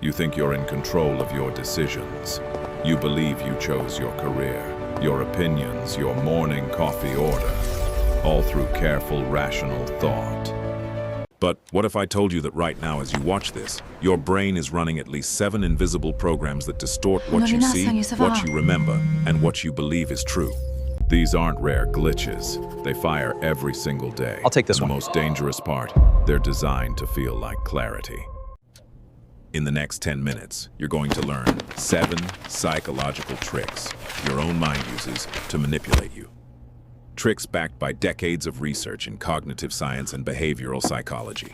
You think you're in control of your decisions. You believe you chose your career, your opinions, your morning coffee order, all through careful, rational thought. But what if I told you that right now as you watch this, your brain is running at least 7 invisible programs that distort what you see, what you remember, and what you believe is true? These aren't rare glitches. They fire every single day. I'll take this one. The most dangerous part, they're designed to feel like clarity. In the next 10 minutes, you're going to learn 7 psychological tricks your own mind uses to manipulate you. Tricks backed by decades of research in cognitive science and behavioral psychology.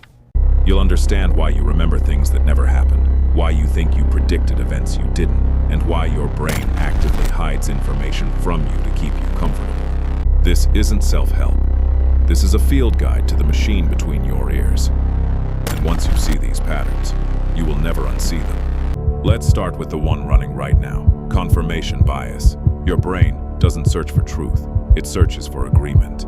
You'll understand why you remember things that never happened, why you think you predicted events you didn't, and why your brain actively hides information from you to keep you comfortable. This isn't self-help. This is a field guide to the machine between your ears. And once you see these patterns, you will never unsee them. Let's start with the one running right now, confirmation bias. Your brain doesn't search for truth. It searches for agreement.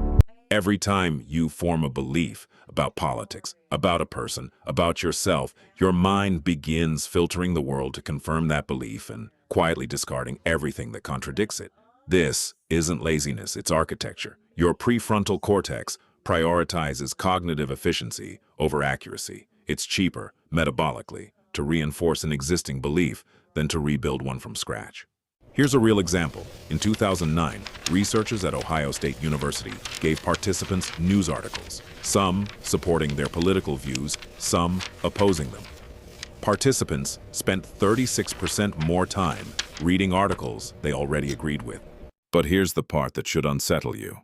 Every time you form a belief about politics, about a person, about yourself, your mind begins filtering the world to confirm that belief and quietly discarding everything that contradicts it. This isn't laziness, it's architecture. Your prefrontal cortex prioritizes cognitive efficiency over accuracy. It's cheaper, metabolically, to reinforce an existing belief than to rebuild one from scratch. Here's a real example. In 2009, researchers at Ohio State University gave participants news articles, some supporting their political views, some opposing them. Participants spent 36% more time reading articles they already agreed with. But here's the part that should unsettle you.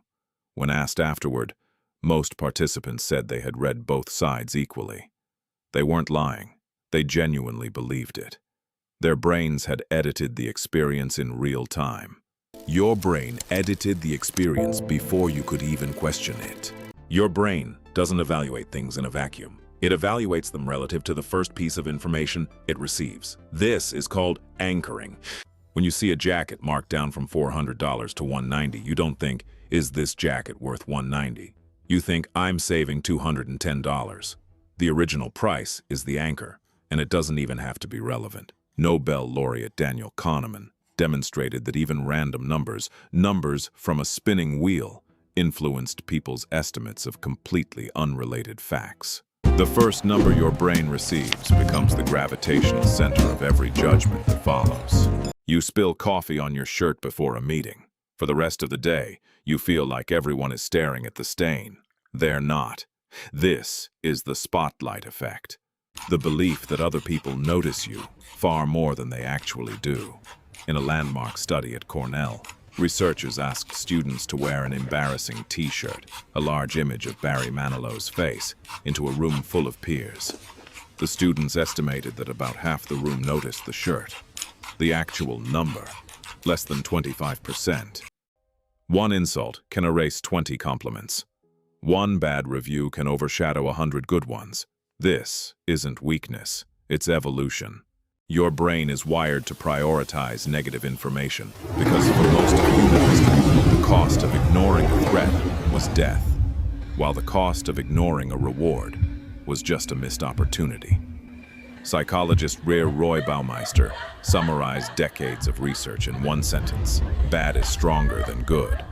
When asked afterward, most participants said they had read both sides equally. They weren't lying. They genuinely believed it. Their brains had edited the experience in real time. Your brain edited the experience before you could even question it. Your brain doesn't evaluate things in a vacuum. It evaluates them relative to the first piece of information it receives. This is called anchoring. When you see a jacket marked down from $400 to $190, you don't think, is this jacket worth $190? You think, I'm saving $210. The original price is the anchor, and it doesn't even have to be relevant. Nobel laureate Daniel Kahneman demonstrated that even random numbers from a spinning wheel, influenced people's estimates of completely unrelated facts. The first number your brain receives becomes the gravitational center of every judgment that follows. You spill coffee on your shirt before a meeting. For the rest of the day, you feel like everyone is staring at the stain. They're not. This is the spotlight effect. The belief that other people notice you far more than they actually do. In a landmark study at Cornell, researchers asked students to wear an embarrassing t-shirt, a large image of Barry Manilow's face, into a room full of peers. The students estimated that about half the room noticed the shirt. The actual number, less than 25%. One insult can erase 20 compliments. One bad review can overshadow 100 good ones. This isn't weakness, it's evolution. Your brain is wired to prioritize negative information because for most of human history, the cost of ignoring a threat was death, while the cost of ignoring a reward was just a missed opportunity. Psychologist Roy Baumeister summarized decades of research in one sentence: bad is stronger than good.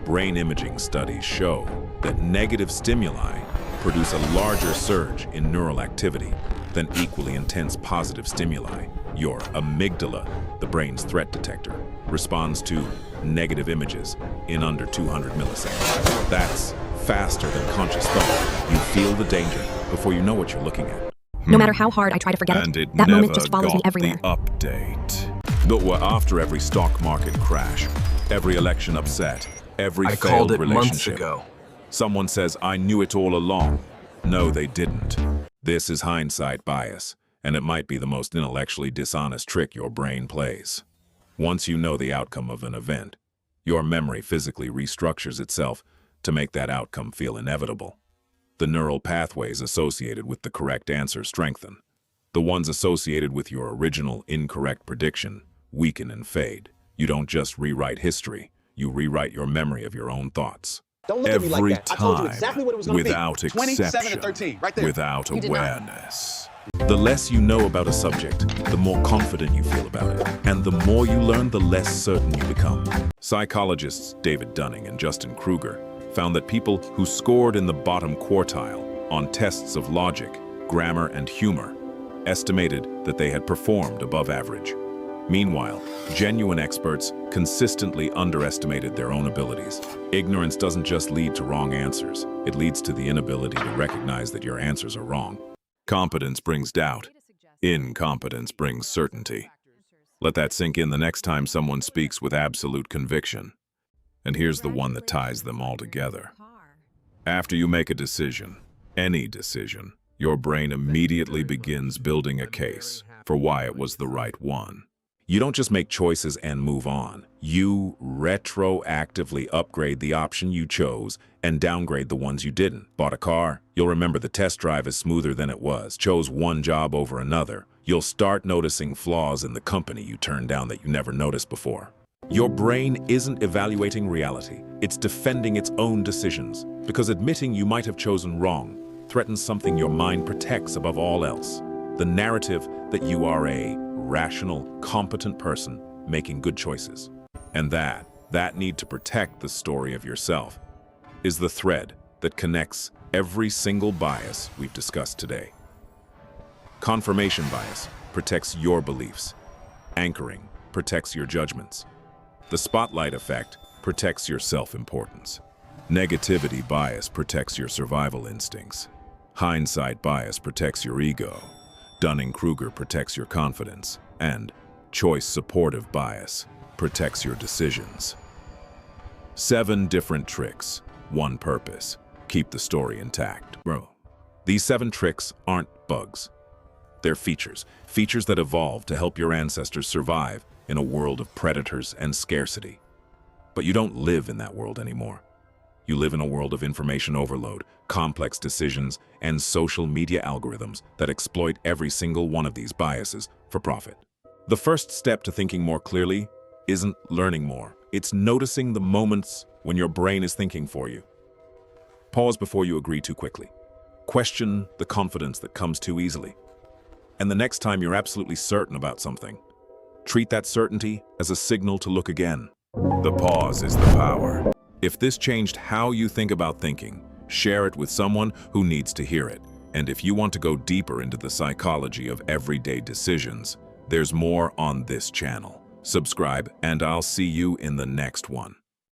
Brain imaging studies show that negative stimuli produce a larger surge in neural activity than equally intense positive stimuli. Your amygdala, the brain's threat detector, responds to negative images in under 200 milliseconds. That's faster than conscious thought. You feel the danger before you know what you're looking at. No matter how hard I try to forget it, that moment just follows me everywhere. The update. But we're after every stock market crash, every election upset, every I failed called it relationship. months ago. Someone says, I knew it all along. No, they didn't. This is hindsight bias, and it might be the most intellectually dishonest trick your brain plays. Once you know the outcome of an event, your memory physically restructures itself to make that outcome feel inevitable. The neural pathways associated with the correct answer strengthen. The ones associated with your original incorrect prediction weaken and fade. You don't just rewrite history, you rewrite your memory of your own thoughts. Don't look at me like that. I told you exactly what it was going to be. Without 27 to exception, 13, right there. without awareness. The less you know about a subject, the more confident you feel about it. And the more you learn, the less certain you become. Psychologists David Dunning and Dunning-Kruger found that people who scored in the bottom quartile on tests of logic, grammar, and humor estimated that they had performed above average. Meanwhile, genuine experts consistently underestimated their own abilities. Ignorance doesn't just lead to wrong answers. It leads to the inability to recognize that your answers are wrong. Competence brings doubt. Incompetence brings certainty. Let that sink in the next time someone speaks with absolute conviction. And here's the one that ties them all together. After you make a decision, any decision, your brain immediately begins building a case for why it was the right one. You don't just make choices and move on. You retroactively upgrade the option you chose and downgrade the ones you didn't. Bought a car? You'll remember the test drive is smoother than it was. Chose one job over another. You'll start noticing flaws in the company you turned down that you never noticed before. Your brain isn't evaluating reality. It's defending its own decisions, because admitting you might have chosen wrong threatens something your mind protects above all else: the narrative that you are a rational, competent person making good choices. And that need to protect the story of yourself is the thread that connects every single bias we've discussed today. Confirmation bias protects your beliefs. Anchoring protects your judgments. The spotlight effect protects your self-importance. Negativity bias protects your survival instincts. Hindsight bias protects your ego. Dunning-Kruger protects your confidence. And choice supportive bias protects your decisions. 7 different tricks, one purpose: keep the story intact. Bro, these 7 tricks aren't bugs. They're features that evolved to help your ancestors survive in a world of predators and scarcity. But you don't live in that world anymore. You live in a world of information overload, complex decisions, and social media algorithms that exploit every single one of these biases for profit. The first step to thinking more clearly isn't learning more. It's noticing the moments when your brain is thinking for you. Pause before you agree too quickly. Question the confidence that comes too easily. And the next time you're absolutely certain about something, treat that certainty as a signal to look again. The pause is the power. If this changed how you think about thinking, share it with someone who needs to hear it. And if you want to go deeper into the psychology of everyday decisions, there's more on this channel. Subscribe, and I'll see you in the next one.